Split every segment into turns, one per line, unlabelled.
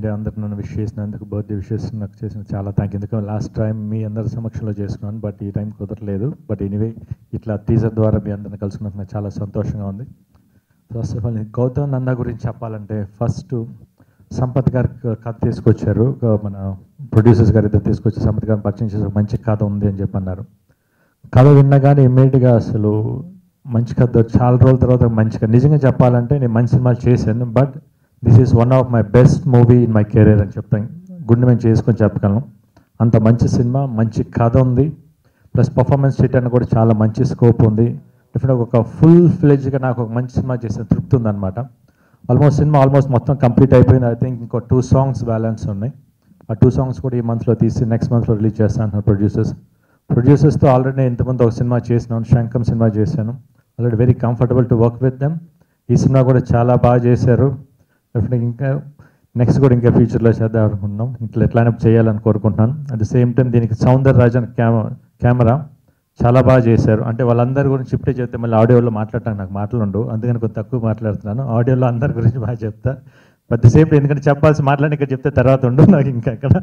అంటే అందరికి నన్ను విష్ చేసినందుకు, బర్త్డే విషెస్ నాకు చేసిన చాలా థ్యాంక్ యూ. ఎందుకంటే లాస్ట్ టైం మీ అందరి సమక్షంలో చేసుకున్నాను, బట్ ఈ టైం కుదరలేదు. బట్ ఎనీవే ఇట్లా టీజర్ ద్వారా మీ అందరిని కలుసుకున్నందుకు నాకు చాలా సంతోషంగా ఉంది. First of all Gautam Nanda గురించి చెప్పాలంటే, ఫస్ట్ సంపత్ గారు కథ తీసుకొచ్చారు, మన ప్రొడ్యూసర్స్ గారు ఇద్దరు తీసుకొచ్చి సంపత్ గారిని పరిచయం చేసి మంచి కథ ఉంది అని చెప్పి అన్నారు. కథ విన్నగానే ఇమ్మీడియట్గా అసలు మంచి కథ, చాలా రోజుల తర్వాత మంచిగా, నిజంగా చెప్పాలంటే నేను మంచి సినిమాలు చేశాను, but this is one of my best movie in my career అని చెప్తాను. గుండె మేము చేసుకొని చెప్పగలను. అంత మంచి సినిమా, మంచి కథ ఉంది, ప్లస్ పర్ఫార్మెన్స్ చేయడానికి కూడా చాలా మంచి స్కోప్ ఉంది. డెఫినెట్గా ఒక ఫుల్ ఫ్లెడ్జ్గా నాకు ఒక మంచి సినిమా చేసిన తృప్తి ఉందన్నమాట. సినిమా ఆల్మోస్ట్ మొత్తం కంప్లీట్ అయిపోయింది. ఐ థింక్ ఇంకో 2 songs బ్యాలెన్స్ ఉన్నాయి. ఆ 2 songs కూడా ఈ మంత్లో తీసి నెక్స్ట్ మంత్లో రిలీజ్ చేస్తాను. ప్రొడ్యూసర్స్తో ఆల్రెడీ నేను ఇంతకుముందు ఒక సినిమా చేసినాను, శంఖం సినిమా చేశాను. Already very comfortable to work with them. ఈ సినిమా కూడా చాలా బాగా చేశారు. డెఫినెట్గా ఇంకా నెక్స్ట్ కూడా ఇంకా ఫ్యూచర్లో చేద్దాం అనుకుంటున్నాం. ఇట్లా ఎట్లయినా చేయాలని కోరుకుంటున్నాను. అట్ ద సేమ్ టైం దీనికి సౌందరరాజన్ కెమెరా చాలా బాగా చేశారు. అంటే వాళ్ళందరి గురించి ఇప్పుడే చెప్తే మళ్ళీ ఆడియోలో మాట్లాడటానికి నాకు మాటలు ఉండవు, అందుకని కొంచెం తక్కువ మాట్లాడుతున్నాను. ఆడియోలో అందరి గురించి బాగా చెప్తా. అట్ ద సేమ్ టైం ఎందుకంటే చెప్పాల్సి మాట్లాడి ఇక్కడ చెప్తే తర్వాత ఉండవు నాకు ఇంకా అక్కడ.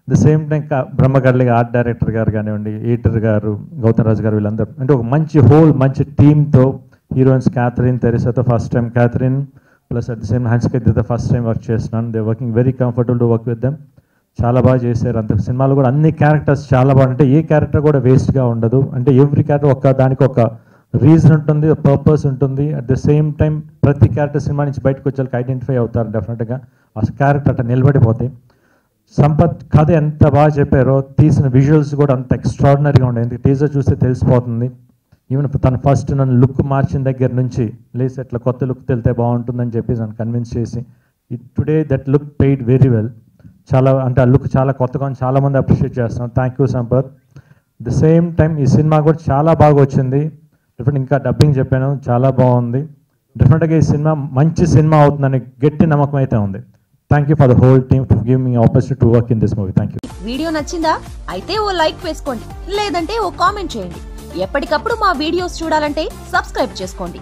The same time Brahmagadli art director గారు కానివ్వండి, ఎడిటర్ గారు, గౌతమ్ రాజు గారు, వీళ్ళందరూ అంటే ఒక మంచి టీమ్తో, హీరోయిన్స్ క్యాథరిన్, తెరిసాతో first time, Catherine plus at the same హన్స్కైతో ఫస్ట్ టైం వర్క్ చేస్తున్నాను. They working very comfortable to work with them. చాలా బాగా చేశారు. అంత సినిమాలో కూడా అన్ని క్యారెక్టర్స్ చాలా బాగుంటాయి. ఏ క్యారెక్టర్ కూడా వేస్ట్గా ఉండదు. అంటే ఎవ్రీ క్యారెక్టర్ దానికి ఒక రీజన్ ఉంటుంది, పర్పస్ ఉంటుంది. అట్ ద సేమ్ టైం ప్రతి క్యారెక్టర్ సినిమా నుంచి బయటకు వచ్చేకి ఐడెంటిఫై అవుతారు. డెఫినెట్గా ఆ క్యారెక్టర్ అట్లా నిలబడిపోతాయి. సంపత్ కథ ఎంత బాగా చెప్పారో, తీసిన విజువల్స్ కూడా అంత ఎక్స్ట్రాడినరీగా ఉన్నాయి. ఎందుకు టీజర్ చూస్తే తెలిసిపోతుంది. ఈవెన్ తను ఫస్ట్ నన్ను లుక్ మార్చిన దగ్గర నుంచి లేసి అట్లా కొత్త లుక్ తెలితే బాగుంటుందని చెప్పి నన్ను కన్విన్స్ చేసి today that look paid very well. చాలా అంటే ఆ లుక్ చాలా కొత్తగా ఉంది, చాలామంది అప్రిషియేట్ చేస్తున్నాం. Thank you Sampath. The same time ఈ సినిమా కూడా చాలా బాగా వచ్చింది. డెఫినెట్ ఇంకా డబ్బింగ్ చెప్పాను, చాలా బాగుంది. డెఫినెట్గా ఈ సినిమా మంచి సినిమా అవుతుందని గట్టి నమ్మకం అయితే ఉంది. Thank you for the whole team for giving me opportunity to work in this movie. Thank you.
Video నచ్చిందా? అయితే ఓ లైక్ వేసుకోండి, లేదంటే ఓ కామెంట్ చేయండి. ఎప్పటికప్పుడు మా వీడియోస్ చూడాలంటే సబ్స్క్రైబ్ చేసుకోండి.